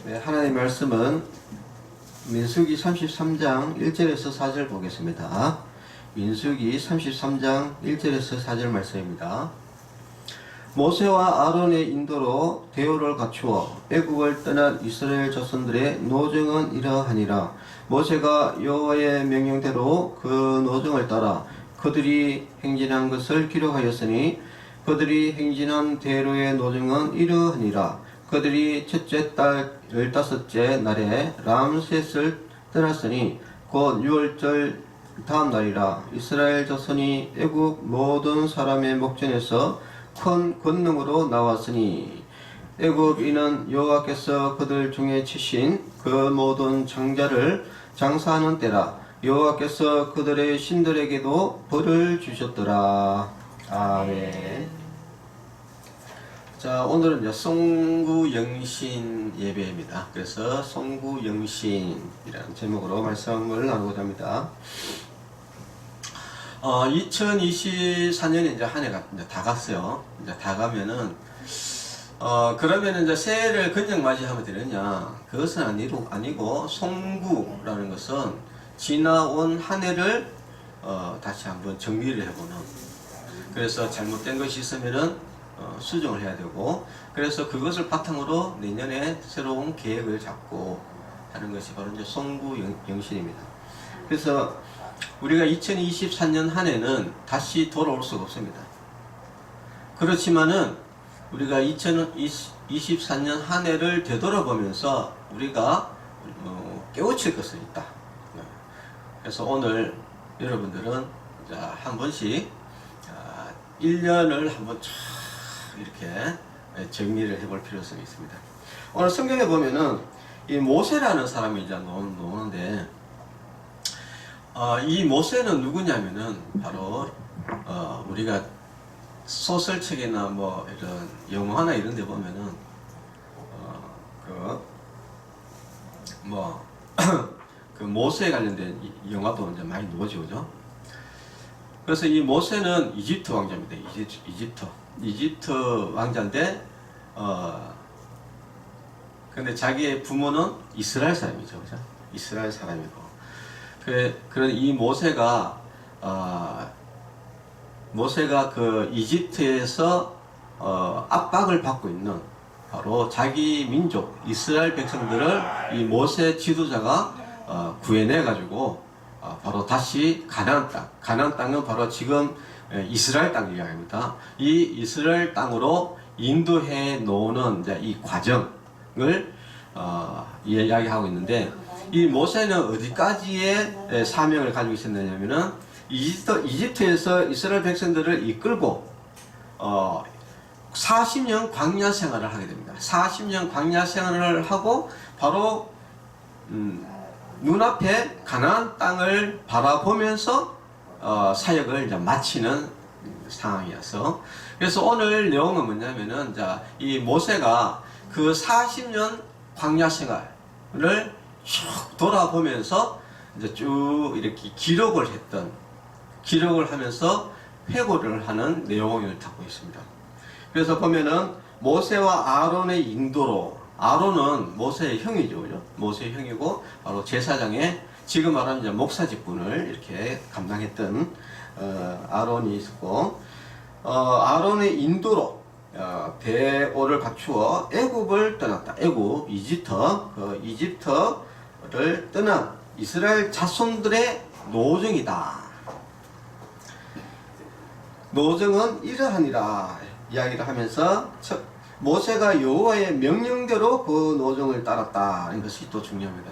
네, 하나님의 말씀은 민수기 33장 1절에서 4절 보겠습니다. 민수기 33장 1절에서 4절 말씀입니다. 모세와 아론의 인도로 대오를 갖추어 애국을 떠난 이스라엘 자손들의 노정은 이러하니라. 모세가 여호와의 명령대로 그 노정을 따라 그들이 행진한 것을 기록하였으니 그들이 행진한 대로의 노정은 이러하니라. 그들이 첫째 달 15째 날에 람셋을 떠났으니 곧 6월절 다음 날이라. 이스라엘 자손이 애국 모든 사람의 목전에서 큰 권능으로 나왔으니 애국인은 여호와께서 그들 중에 치신 그 모든 장자를 장사하는 때라. 여호와께서 그들의 신들에게도 벌을 주셨더라. 아멘. 자, 오늘은 이제 송구영신 예배입니다. 그래서 송구영신이라는 제목으로 말씀을 나누고자 합니다. 2024년이 이제 한 해가 이제 다 갔어요. 이제 다 가면은, 그러면은 이제 새해를 건강 맞이하면 되느냐? 그것은 아니고, 송구라는 것은 지나온 한 해를, 다시 한번 정리를 해보는. 그래서 잘못된 것이 있으면은, 수정을 해야 되고, 그래서 그것을 바탕으로 내년에 새로운 계획을 잡고 하는 것이 바로 이제 송구영신입니다. 그래서 우리가 2024년 한 해는 다시 돌아올 수가 없습니다. 그렇지만은 우리가 2024년 한 해를 되돌아보면서 우리가 깨우칠 것은 있다. 그래서 오늘 여러분들은 한 번씩 1년을 한번 쫙 이렇게 정리를 해볼 필요성이 있습니다. 오늘 성경에 보면은 이 모세라는 사람이 이제 나오는데, 이 모세는 누구냐면은 바로 우리가 소설책이나 뭐 이런 영화나 이런 데 보면은 그 모세에 관련된 영화도 이제 많이 나오죠, 그죠? 그래서 이 모세는 이집트 왕자입니다. 이집트 왕자인데, 근데 자기의 부모는 이스라엘 사람이죠, 그죠? 이스라엘 사람이고. 그런 이 모세가 그 이집트에서 압박을 받고 있는 바로 자기 민족 이스라엘 백성들을 이 모세 지도자가 구해내가지고 바로 다시 가나안 땅은 바로 지금 이스라엘 땅 이야기입니다. 이 이스라엘 땅으로 인도해 놓는 이제 이 과정을 이야기하고 있는데, 이 모세는 어디까지의 사명을 가지고 있었느냐면은 이집트에서 이스라엘 백성들을 이끌고 40년 광야 생활을 하게 됩니다. 40년 광야 생활을 하고 바로 눈앞에 가나안 땅을 바라보면서 사역을 이제 마치는 상황이어서, 그래서 오늘 내용은 뭐냐면은 이 모세가 그 40년 광야 생활을 쭉 돌아보면서 이제 쭉 이렇게 기록을 하면서 회고를 하는 내용을 담고 있습니다. 그래서 보면은 모세와 아론의 인도로, 아론은 모세의 형이죠, 그죠? 모세의 형이고 바로 제사장의 지금 말하는 이제 목사 직분을 이렇게 감당했던 아론이 있었고, 아론의 인도로 대오를 갖추어 애굽을 떠났다. 애굽, 이집트를 떠난 이스라엘 자손들의 노정이다. 노정은 이러하니라 이야기를 하면서 모세가 여호와의 명령대로 그 노정을 따랐다는 것이 또 중요합니다.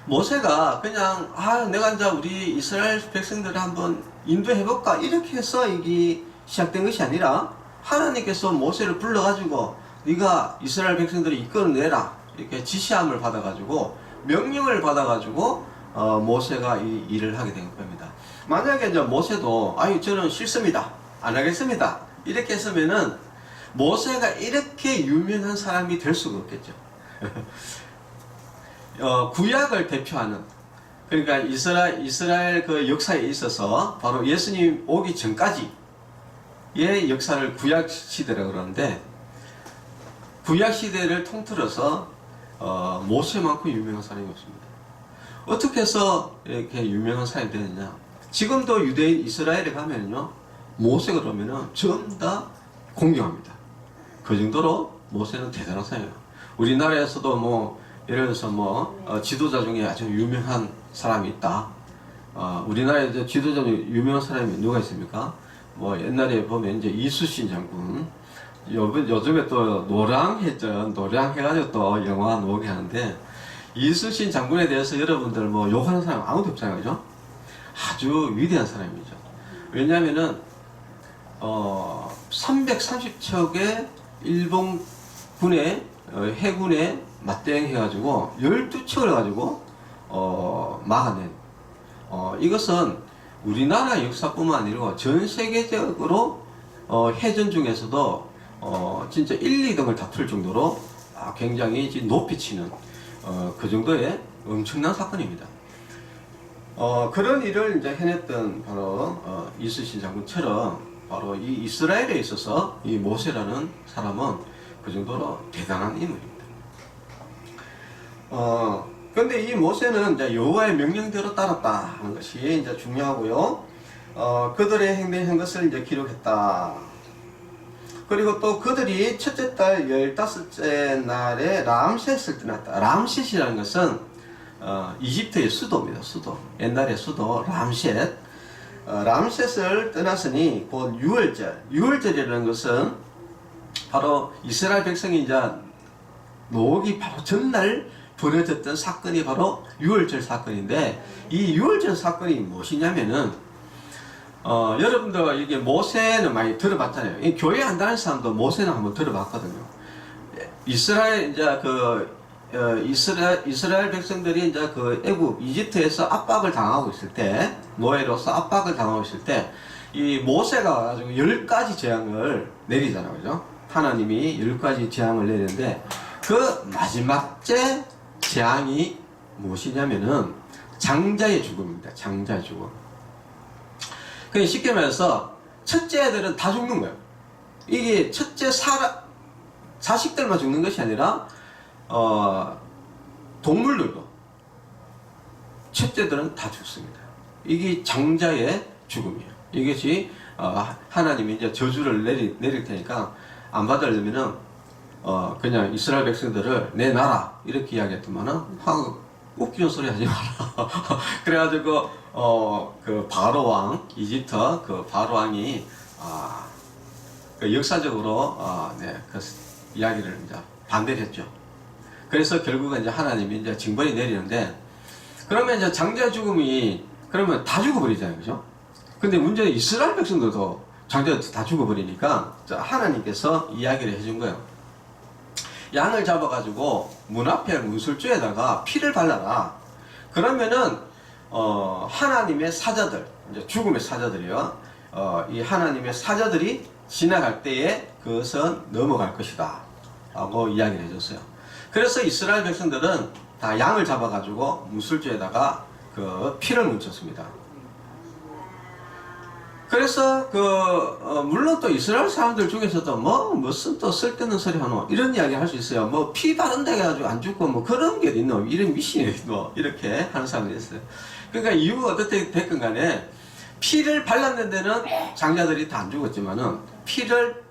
모세가 그냥 내가 이제 우리 이스라엘 백성들을 한번 인도해볼까 이렇게 해서 이게 시작된 것이 아니라, 하나님께서 모세를 불러가지고 네가 이스라엘 백성들을 이끌어내라 이렇게 지시함을 받아가지고, 명령을 받아가지고 모세가 이 일을 하게 된 겁니다. 만약에 이제 모세도 저는 싫습니다, 안 하겠습니다 이렇게 했으면은 모세가 이렇게 유명한 사람이 될 수가 없겠죠. 구약을 대표하는, 그러니까 이스라엘 그 역사에 있어서 바로 예수님 오기 전까지의 역사를 구약 시대라고 그러는데, 구약 시대를 통틀어서 모세만큼 유명한 사람이 없습니다. 어떻게 해서 이렇게 유명한 사람이 되느냐? 지금도 유대인 이스라엘에 가면요, 모세 그러면은 전부 다 공경합니다. 그 정도로 모세는 대단한 사람이에요. 우리나라에서도 뭐 예를 들어서 뭐 지도자 중에 아주 유명한 사람이 있다. 우리나라에 이제 지도자 중에 유명한 사람이 누가 있습니까? 뭐 옛날에 보면 이제 이순신 장군, 요즘에 또 노량해전, 노량해가지고 또 영화 나오게 하는데, 이순신 장군에 대해서 여러분들 뭐 욕하는 사람 아무도 없잖아요, 그죠? 아주 위대한 사람이죠. 왜냐면은 330척의 일본군의 해군에 맞대응해가지고 12척을 가지고 막아낸, 이것은 우리나라 역사뿐만 아니고 전 세계적으로 해전 중에서도 진짜 1, 2등을 다툴 정도로 굉장히 높이 치는 그 정도의 엄청난 사건입니다. 그런 일을 이제 해냈던 바로 이순신 장군처럼 바로 이 이스라엘에 있어서 이 모세라는 사람은 그 정도로 대단한 인물입니다. 근데 이 모세는 이제 여호와의 명령대로 따랐다 하는 것이 이제 중요하고요. 그들의 행동한 것을 이제 기록했다. 그리고 또 그들이 첫째 달 15째 날에 람셋을 떠났다. 람셋이라는 것은 이집트의 수도입니다. 수도. 옛날의 수도 람셋. 람셋을 떠났으니 곧 6월절. 6월절이라는 것은 바로 이스라엘 백성이 이제 노기 바로 전날 벌어졌던 사건이 바로 6월절 사건인데, 이 6월절 사건이 무엇이냐면은 여러분들 이게 모세는 많이 들어봤잖아요. 이 교회 안 다니는 사람도 모세는 한번 들어봤거든요. 이스라엘 이제 이스라엘 백성들이 이제 그 애굽 이집트에서 압박을 당하고 있을 때, 노예로서 압박을 당하고 있을 때, 이 모세가 가지고 10가지 재앙을 내리잖아요, 그죠? 하나님이 10가지 재앙을 내리는데, 그 마지막 재앙이 무엇이냐면은 장자의 죽음입니다. 장자의 죽음. 그냥 쉽게 말해서 첫째 애들은 다 죽는 거예요. 이게 첫째 자식들만 죽는 것이 아니라 동물들도 첫째들은 다 죽습니다. 이게 장자의 죽음이에요. 이것이 하나님이 이제 저주를 내릴 테니까 안 받으려면은 그냥 이스라엘 백성들을 내놔라 이렇게 이야기했더만은 웃기는 소리 하지 마라. 그래가지고 그 바로 왕, 이집트 그 바로 왕이 그 역사적으로 그 이야기를 이제 반대를 했죠. 그래서 결국은 이제 하나님이 이제 징벌이 내리는데, 그러면 이제 장자 죽음이 그러면 다 죽어버리잖아요, 그죠? 근데 문제는 이스라엘 백성들도 장자가 다 죽어버리니까 하나님께서 이야기를 해준 거예요. 양을 잡아가지고 문 앞에 문술주에다가 피를 발라라. 그러면은 하나님의 사자들, 이제 죽음의 사자들이요, 이 하나님의 사자들이 지나갈 때에 그것은 넘어갈 것이다 라고 이야기를 해줬어요. 그래서 이스라엘 백성들은 다 양을 잡아가지고 문술주에다가 그 피를 묻혔습니다. 그래서 물론 또 이스라엘 사람들 중에서도 무슨 또 쓸데없는 소리 하노 이런 이야기 할 수 있어요. 뭐 피 바른다 해가지고 안 죽고 뭐 그런 게 있노, 이런 미신이 있노, 이렇게 하는 사람들이 있어요. 그러니까 이유가 어떻게 됐건 간에 피를 발랐는 데는 장자들이 다 안 죽었지만은 피를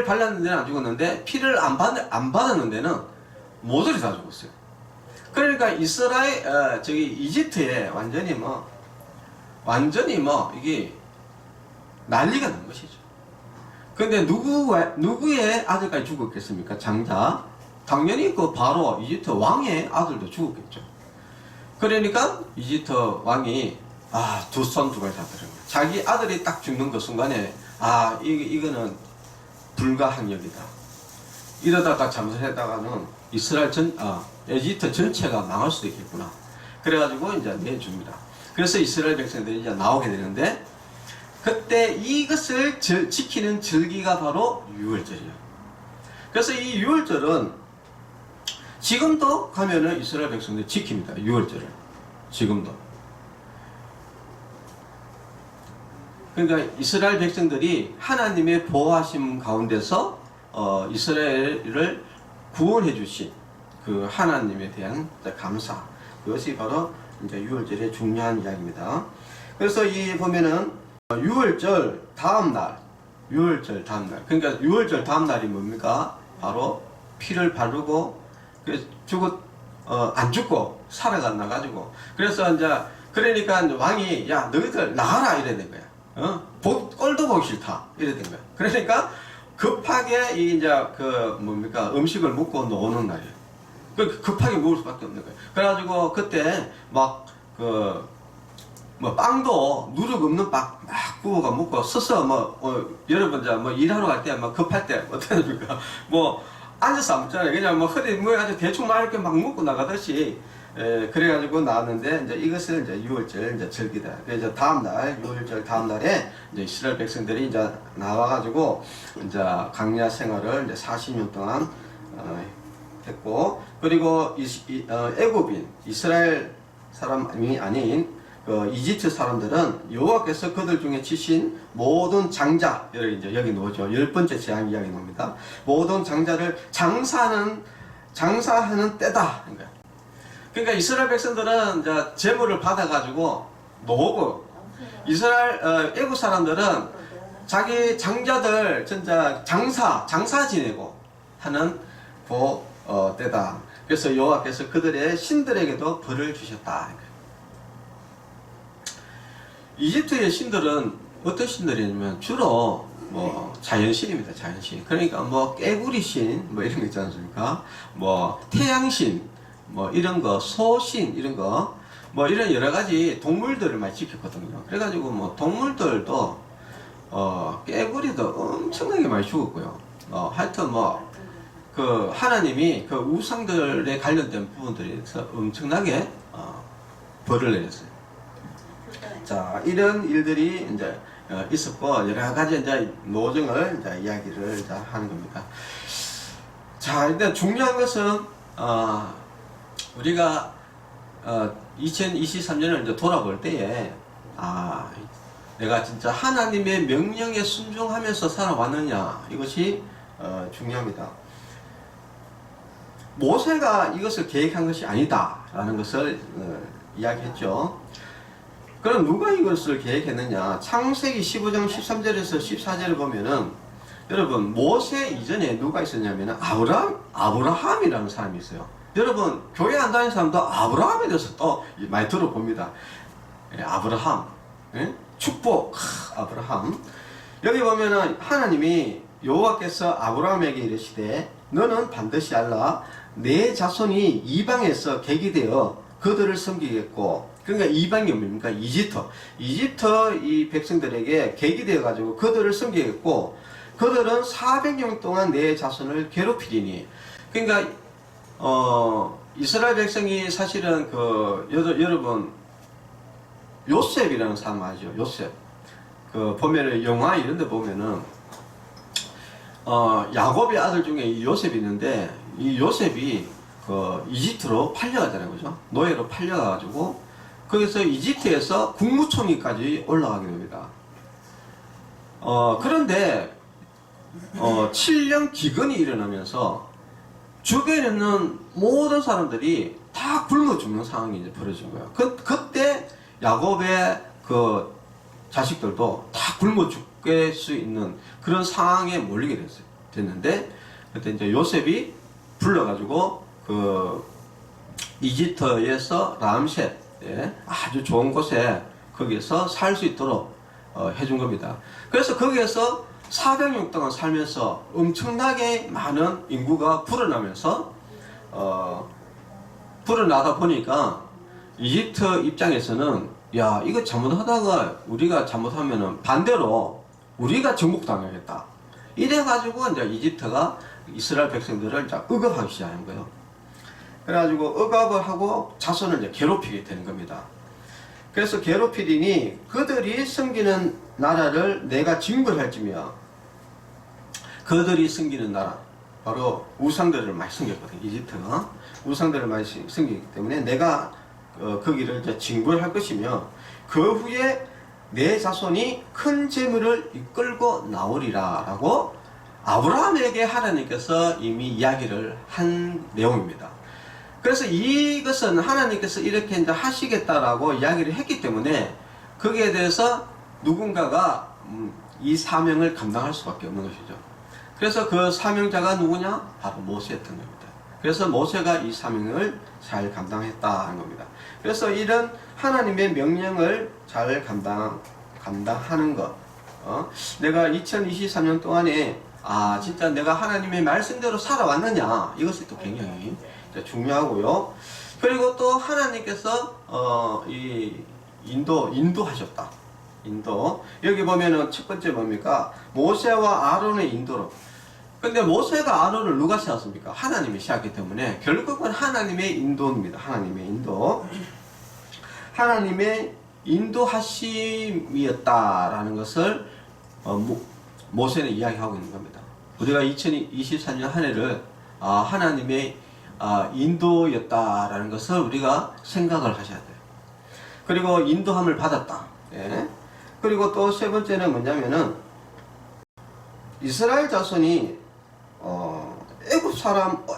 발랐는 데는 안 죽었는데 피를 안 받았는 데는 모조리 다 죽었어요. 그러니까 이집트에 완전히 이게 난리가 난 것이죠. 근데 누구의 아들까지 죽었겠습니까? 장자. 당연히 그 바로 이집트 왕의 아들도 죽었겠죠. 그러니까 이집트 왕이 두 손 두 발 다 들은 거예요. 자기 아들이 딱 죽는 그 순간에 이거는 불가항력이다. 이러다가 잘못했다가는 이집트 전체가 망할 수도 있겠구나. 그래가지고 이제 내줍니다. 그래서 이스라엘 백성들이 이제 나오게 되는데, 그때 이것을 지키는 절기가 바로 6월절이에요. 그래서 이 6월절은 지금도 가면은 이스라엘 백성들이 지킵니다. 6월절을. 지금도. 그러니까 이스라엘 백성들이 하나님의 보호하심 가운데서 이스라엘을 구원해 주신 그 하나님에 대한 감사, 그것이 바로 이제 유월절의 중요한 이야기입니다. 그래서 이 보면은 유월절 다음 날, 유월절 다음 날, 그러니까 유월절 다음 날이 뭡니까? 바로 피를 바르고 안 죽고 살아갔나 가지고, 그래서 이제 그러니까 왕이 야 너희들 나가라 이래 된 거야. 꼴도 보기 싫다 이래 된 거야. 그러니까 급하게 이제 그 뭡니까 음식을 먹고 노는 날이에요. 급하게 먹을 수밖에 없는 거예요. 그래가지고 그때 막 뭐 빵도 누룩 없는 빵 막 구워가 먹고 서서 여러분 이제 뭐 일하러 갈 때 막 급할 때 어떻게 합니까? 뭐 앉아서 안 먹잖아요. 그냥 뭐 허리 뭐 아주 대충 막 이렇게 막 먹고 나가듯이. 그래가지고 나왔는데, 이제 이것을 이제 유월절 이제 절기다. 그래서 다음날, 유월절 다음날에 이제 이스라엘 백성들이 이제 나와가지고 이제 광야 생활을 이제 40년 동안 했고, 그리고 애굽인 이스라엘 사람이 아닌 그 이집트 사람들은 여호와께서 그들 중에 치신 모든 장자, 여기 나오죠. 10번째 재앙 이야기 나옵니다. 모든 장자를 장사하는 때다. 그러니까 이스라엘 백성들은 이제 제물을 받아가지고 놓고, 이스라엘 애국 사람들은 자기 장자들 진짜 장사 지내고 하는 때다. 그래서 여호와께서 그들의 신들에게도 벌을 주셨다. 이집트의 신들은 어떤 신들이냐면 주로 뭐 자연신입니다. 자연신. 그러니까 뭐 깨구리 신 뭐 이런 거 있지 않습니까? 뭐 태양신 뭐 이런 거, 소신 이런 거, 뭐 이런 여러 가지 동물들을 많이 지켰거든요. 그래가지고 뭐 동물들도 깨구리도 엄청나게 많이 죽었고요. 하여튼 뭐 그 하나님이 그 우상들에 관련된 부분들에서 엄청나게 벌을 내렸어요. 자, 이런 일들이 이제 있었고, 여러 가지 이제 노정을 이제 이야기를 이제 하는 겁니다. 자, 일단 중요한 것은 우리가 2023년을 이제 돌아볼 때에 내가 진짜 하나님의 명령에 순종하면서 살아왔느냐, 이것이 중요합니다. 모세가 이것을 계획한 것이 아니다 라는 것을 이야기했죠. 그럼 누가 이것을 계획했느냐? 창세기 15장 13절에서 14절을 보면은, 여러분 모세 이전에 누가 있었냐면 아브라함이라는 사람이 있어요. 여러분 교회 안 다니는 사람도 아브라함에 대해서 또 많이 들어봅니다. 아브라함, 축복, 아브라함. 여기 보면은 하나님이 여호와께서 아브라함에게 이르시되 너는 반드시 알라 내 자손이 이방에서 객이 되어 그들을 섬기겠고, 그러니까 이방이 뭡니까? 이집트 이 백성들에게 객이 되어 가지고 그들을 섬기겠고, 그들은 400년 동안 내 자손을 괴롭히리니. 그러니까 이스라엘 백성이 사실은 여러분 요셉이라는 사람 아시죠? 요셉. 보면은 영화 이런 데 보면은 야곱의 아들 중에 이 요셉이 있는데, 이 요셉이 이집트로 팔려가잖아요. 그죠? 노예로 팔려가지고 거기서 이집트에서 국무총리까지 올라가게 됩니다. 그런데 7년 기근이 일어나면서 주변에 있는 모든 사람들이 다 굶어 죽는 상황이 이제 벌어진 거예요. 그때 야곱의 그 자식들도 다 굶어 죽게 수 있는 그런 상황에 몰리게 됐는데, 그때 이제 요셉이 불러가지고 이집트에서 람셋, 아주 좋은 곳에 거기에서 살 수 있도록 해준 겁니다. 그래서 거기에서 400년 동안 살면서 엄청나게 많은 인구가 불어나면서 불어나다 보니까 이집트 입장에서는 야, 이거 잘못하다가 우리가 잘못하면은 반대로 우리가 정복당하겠다. 이래가지고 이제 이집트가 이스라엘 백성들을 이제 억압하기 시작한 거예요. 그래가지고 억압을 하고 자손을 이제 괴롭히게 되는 겁니다. 그래서 괴롭히리니 그들이 섬기는 나라를 내가 징벌할지며, 그들이 섬기는 나라, 바로 우상들을 많이 섬겼거든요. 이집트가 우상들을 많이 섬기기 때문에 내가 거기를 이제 징벌할 것이며, 그 후에 내 자손이 큰 재물을 이끌고 나오리라 라고 아브라함에게 하나님께서 이미 이야기를 한 내용입니다. 그래서 이것은 하나님께서 이렇게 이제 하시겠다라고 이야기를 했기 때문에 거기에 대해서 누군가가 이 사명을 감당할 수밖에 없는 것이죠. 그래서 그 사명자가 누구냐? 바로 모세였던 겁니다. 그래서 모세가 이 사명을 잘 감당했다는 겁니다. 그래서 이런 하나님의 명령을 잘 감당하는 것, 내가 2023년 동안에 진짜 내가 하나님의 말씀대로 살아왔느냐, 이것이 또 굉장히 중요하고요. 그리고 또 하나님께서 인도하셨다. 여기 보면은 첫 번째 뭡니까? 모세와 아론의 인도로. 근데 모세가 아론을 누가 세웠습니까? 하나님이 세웠기 때문에 결국은 하나님의 인도입니다. 하나님의 인도. 하나님의 인도하심이었다라는 것을 모세는 이야기하고 있는 겁니다. 우리가 2024년 한 해를 하나님의 인도였다라는 것을 우리가 생각을 하셔야 돼요. 그리고 인도함을 받았다. 예. 그리고 또 세 번째는 뭐냐면은 이스라엘 자손이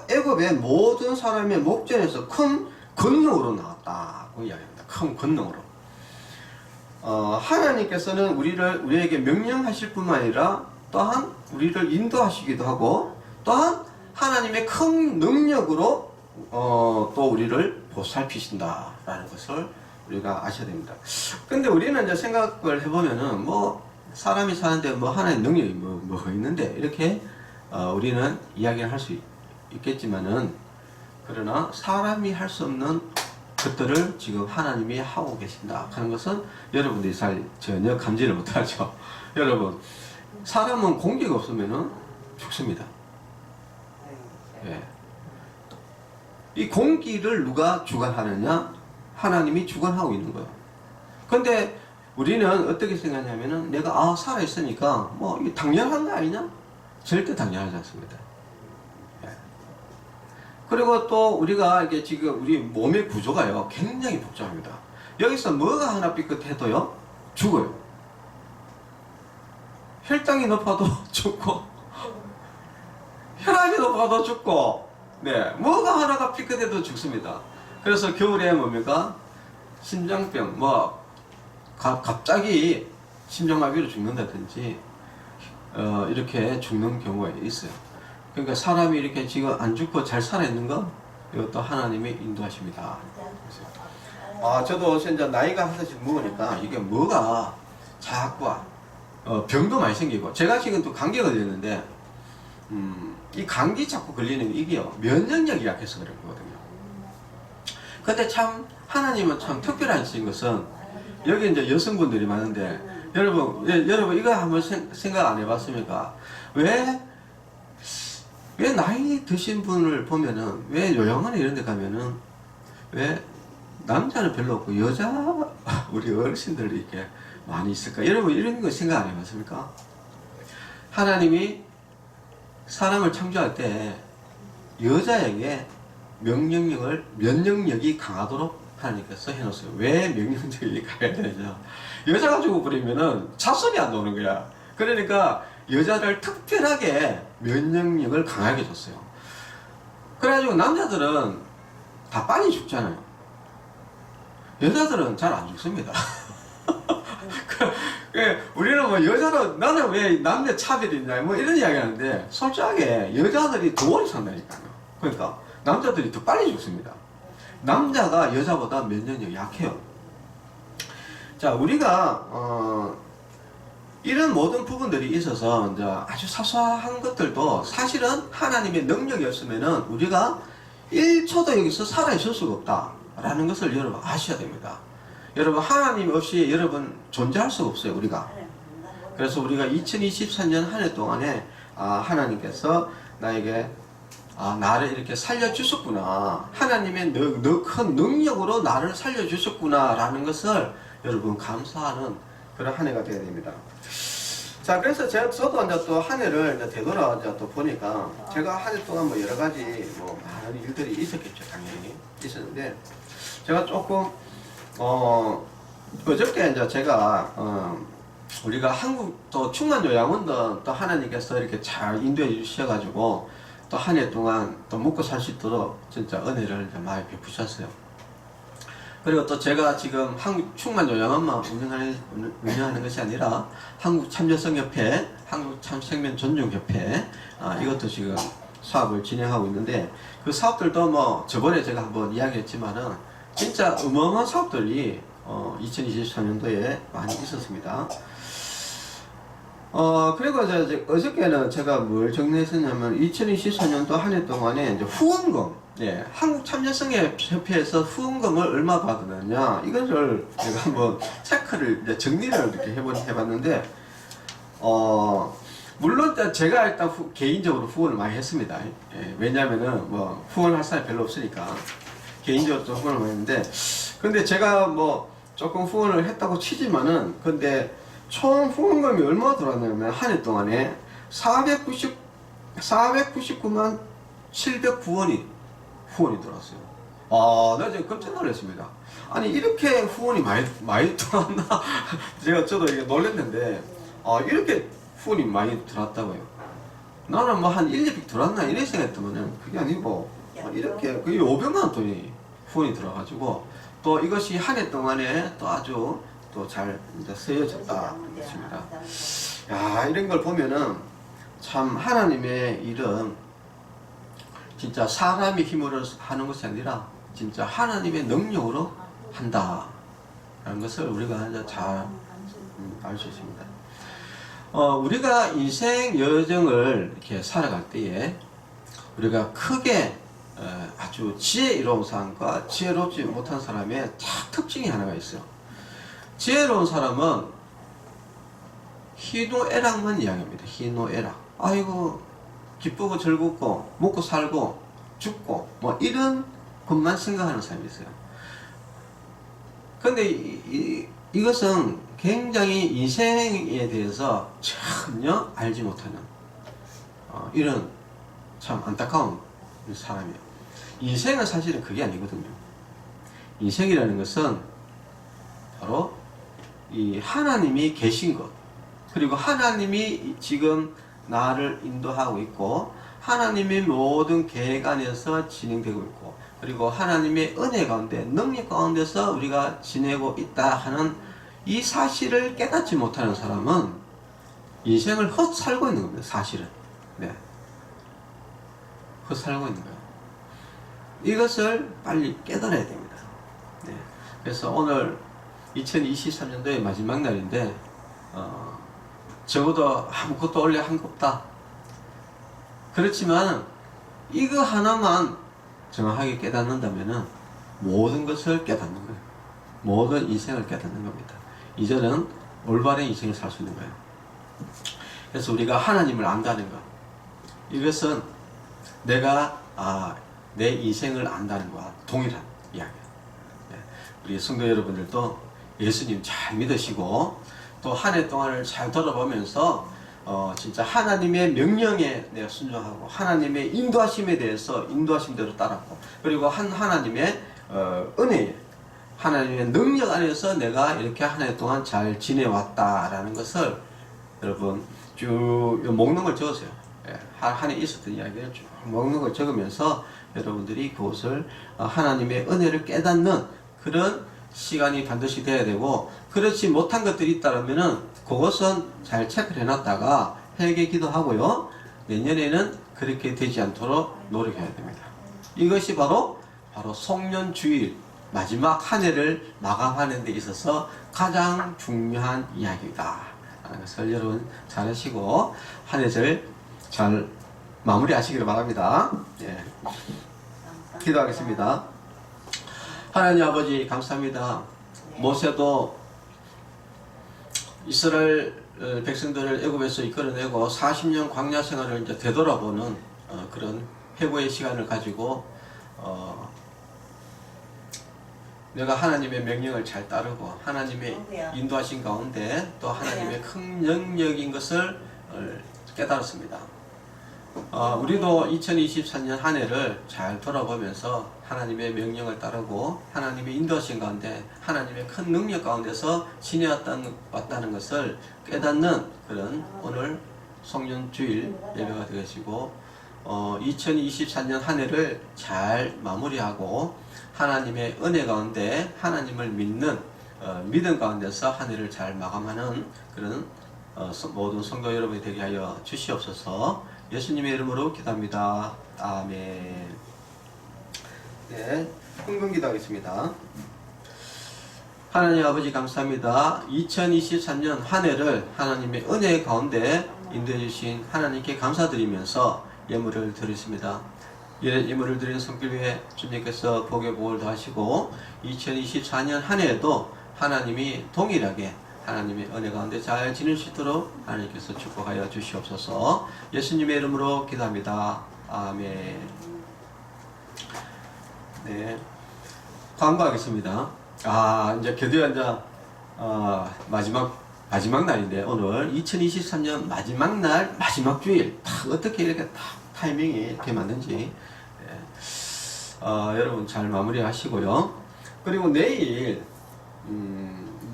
애굽의 모든 사람의 목전에서 큰 권능으로 나왔다고 이야기합니다. 큰 권능으로. 하나님께서는 우리에게 명령하실 뿐만 아니라 또한 우리를 인도하시기도 하고 또한 하나님의 큰 능력으로 또 우리를 보살피신다라는 것을 우리가 아셔야 됩니다. 근데 우리는 이제 생각을 해보면은 사람이 사는데 하나의 능력이 뭐가 있는데 이렇게 우리는 이야기를 할 수 있겠지만은 그러나 사람이 할 수 없는 것들을 지금 하나님이 하고 계신다 하는 것은 여러분들이 전혀 감지를 못하죠. 여러분, 사람은 공기가 없으면은 죽습니다. 예. 이 공기를 누가 주관하느냐? 하나님이 주관하고 있는 거예요. 근데 우리는 어떻게 생각하냐면은 내가 살아있으니까 이게 당연한 거 아니냐? 절대 당연하지 않습니다. 예. 그리고 또 우리가 이게 지금 우리 몸의 구조가요 굉장히 복잡합니다. 여기서 뭐가 하나 삐끗해도요 죽어요. 혈당이 높아도 죽고 혈압이 높아도 죽고 뭐가 하나가 삐끗해도 죽습니다. 그래서 겨울에 뭡니까? 심장병 갑자기 심장마비로 죽는다든지 이렇게 죽는 경우가 있어요. 그러니까 사람이 이렇게 지금 안 죽고 잘 살아있는 거 이것도 하나님의 인도하십니다. 저도 이제 나이가 하나씩 먹으니까 이게 뭐가 자꾸 병도 많이 생기고 제가 지금 또 감기가 걸렸는데 이 감기 자꾸 걸리는 게 이게요 면역력이 약해서 그런 거거든요. 근데 참 하나님은 참 특별한 신 것은 여기 이제 여성분들이 많은데 여러분 이거 한번 생각 안 해봤습니까? 왜 나이 드신 분을 보면은 왜 요양원에 이런 데 가면은 왜 남자는 별로 없고 여자 우리 어르신들이 이렇게 많이 있을까? 여러분 이런 거 생각 안 해봤습니까? 하나님이 사람을 창조할 때 여자에게 면역력이 강하도록 하나님께서 해놓았어요. 왜 면역력이 강해야 되냐? 여자가 죽어버리면은 자손이 안 나오는 거야. 그러니까 여자를 특별하게 면역력을 강하게 줬어요. 그래가지고 남자들은 다 빨리 죽잖아요. 여자들은 잘 안 죽습니다. 우리는 여자로 나는 왜 남녀 차별이 있냐 이런 이야기 하는데 솔직하게 여자들이 더 오래 산다니까요. 그러니까 남자들이 더 빨리 죽습니다. 남자가 여자보다 면역력이 약해요. 자, 우리가 이런 모든 부분들이 있어서 이제 아주 사소한 것들도 사실은 하나님의 능력이 없으면은 우리가 1초도 여기서 살아있을 수가 없다라는 것을 여러분 아셔야 됩니다. 여러분 하나님 없이 여러분 존재할 수가 없어요 우리가. 그래서 우리가 2024년 한 해 동안에 하나님께서 나에게 나를 이렇게 살려주셨구나, 하나님의 큰 능력으로 나를 살려주셨구나 라는 것을 여러분 감사하는 그런 한 해가 되어야 됩니다. 자, 그래서 저도 이제 또 한 해를 이제 되돌아 이제 또 보니까 제가 한 해 동안 여러 가지 많은 일들이 있었겠죠. 당연히 있었는데 제가 조금 어저께 이제 제가 우리가 한국 또 충만 요양원도 또 하나님께서 이렇게 잘 인도해 주셔가지고 또 한 해 동안 또 먹고 살 수 있도록 진짜 은혜를 많이 베푸셨어요. 그리고 또 제가 지금 한국 충만 요양원만 운영하는 것이 아니라 한국 참여성협회, 한국 참생명 존중협회 이것도 지금 사업을 진행하고 있는데 그 사업들도 뭐 저번에 제가 한번 이야기했지만은 진짜 어마어마한 사업들이 2023년도에 많이 있었습니다. 그리고 이제 어저께는 제가 뭘 정리했었냐면 2024년도 한 해 동안에 이제 후원금, 예, 한국 참여성협회에서 후원금을 얼마 받느냐 이거를 제가 한번 체크를 이제 정리를 이렇게 해봤는데 물론 제가 일단 개인적으로 후원을 많이 했습니다. 예, 왜냐면은 뭐 후원할 사람이 별로 없으니까 개인적으로 좀 후원을 많이 했는데 근데 제가 뭐 조금 후원을 했다고 치지만은 근데 총 후원금이 얼마 들어왔냐면 한 해 동안에 499만 709원이 후원이 들어왔어요. 나 지금 깜짝 놀랐습니다. 아니 이렇게 후원이 많이 들어왔나? 저도 이게 놀랐는데 이렇게 후원이 많이 들어왔다고요. 나는 뭐 한 1, 200 들어왔나 이래 생각했더만은 그게 아니고 이렇게 거의 500만 원 돈이 후원이 들어가지고 또 이것이 한 해 동안에 또 아주 또 잘 쓰여졌다 했습니다. 야, 이런 걸 보면은 참 하나님의 일은 진짜 사람의 힘으로 하는 것이 아니라 진짜 하나님의 능력으로 한다 라는 것을 우리가 이제 잘 알 수 있습니다. 우리가 인생 여정을 이렇게 살아갈 때에 우리가 크게 아주 지혜로운 사람과 지혜롭지 못한 사람의 특징이 하나가 있어요. 지혜로운 사람은 희노애락만 이야기합니다. 희노애락. 아이고 기쁘고 즐겁고 먹고 살고 죽고 뭐 이런 것만 생각하는 사람이 있어요. 근데 이것은 굉장히 인생에 대해서 전혀 알지 못하는 이런 참 안타까운 사람이에요. 인생은 사실은 그게 아니거든요. 인생이라는 것은 바로 이 하나님이 계신 것, 그리고 하나님이 지금 나를 인도하고 있고 하나님의 모든 계획 안에서 진행되고 있고 그리고 하나님의 은혜 가운데 능력 가운데서 우리가 지내고 있다 하는 이 사실을 깨닫지 못하는 사람은 인생을 헛살고 있는 겁니다. 사실은. 네. 헛살고 있는 거예요. 이것을 빨리 깨달아야 됩니다. 네. 그래서 오늘 2023년도의 마지막 날인데 적어도 아무것도 원래 한 거 없다. 그렇지만 이거 하나만 정확하게 깨닫는다면은 모든 것을 깨닫는 거예요. 모든 인생을 깨닫는 겁니다. 이제는 올바른 인생을 살 수 있는 거예요. 그래서 우리가 하나님을 안다는 것, 이것은 내가 내 인생을 안다는 것과 동일한 이야기예요. 네. 우리 성도 여러분들도 예수님 잘 믿으시고 또 한 해 동안을 잘 돌아보면서 진짜 하나님의 명령에 내가 순종하고 하나님의 인도하심에 대해서 인도하심대로 따랐고 그리고 하나님의 은혜, 하나님의 능력 안에서 내가 이렇게 한 해 동안 잘 지내왔다라는 것을 여러분 쭉 먹는 걸 적으세요. 한 해 있었던 이야기를 쭉 먹는 걸 적으면서 여러분들이 그것을 하나님의 은혜를 깨닫는 그런 시간이 반드시 돼야 되고 그렇지 못한 것들이 있다면은 그것은 잘 체크를 해놨다가 회개 기도하고요. 내년에는 그렇게 되지 않도록 노력해야 됩니다. 이것이 바로 송년주일 마지막 한 해를 마감하는 데 있어서 가장 중요한 이야기이다. 라는 것을 여러분 잘 하시고 한 해를 잘 마무리하시기를 바랍니다. 예. 기도하겠습니다. 하나님 아버지 감사합니다. 모세도 이스라엘 백성들을 애굽에서 이끌어내고 40년 광야 생활을 이제 되돌아보는 그런 회고의 시간을 가지고 내가 하나님의 명령을 잘 따르고 하나님의 인도하신 가운데 또 하나님의 큰 영역인 것을 깨달았습니다. 우리도 2024년 한 해를 잘 돌아보면서 하나님의 명령을 따르고 하나님의 인도하신 가운데 하나님의 큰 능력 가운데서 지내왔다는 것을 깨닫는 그런 오늘 송년주일 예배가 되시고 2024년 한 해를 잘 마무리하고 하나님의 은혜 가운데 하나님을 믿는 믿음 가운데서 한 해를 잘 마감하는 그런 모든 성도 여러분이 되게 하여 주시옵소서. 예수님의 이름으로 기도합니다. 아멘. 네, 흥분 기도하겠습니다. 하나님 아버지 감사합니다. 2023년 한 해를 하나님의 은혜 가운데 인도해 주신 하나님께 감사드리면서 예물을 드리겠습니다. 예물을 드리는 손길 위에 주님께서 복의 복을 더하시고 2024년 한 해에도 하나님이 동일하게 하나님의 은혜 가운데 잘 지낼 수 있도록 하나님께서 축복하여 주시옵소서. 예수님의 이름으로 기도합니다. 아멘. 네, 광고하겠습니다. 이제 드디어 이제 마지막 날인데 오늘 2023년 마지막 날 마지막 주일 어떻게 이렇게 타이밍이 이렇게 맞는지 여러분 잘 마무리하시고요. 그리고 내일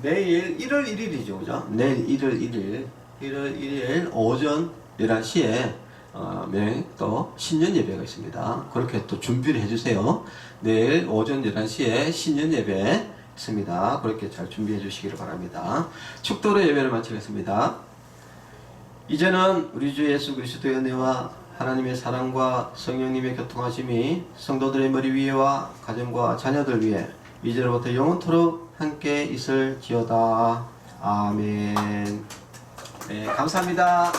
1월 1일이죠, 그죠? 내일 1월 1일 오전 11시에 또 신년 예배가 있습니다. 그렇게 또 준비를 해주세요. 내일 오전 11시에 신년 예배 있습니다. 그렇게 잘 준비해 주시기를 바랍니다. 축도로 예배를 마치겠습니다. 이제는 우리 주 예수 그리스도의 은혜와 하나님의 사랑과 성령님의 교통하심이 성도들의 머리 위에와 가정과 자녀들 위에 이제로부터 영원토록 함께 있을지어다. 아멘. 네, 감사합니다.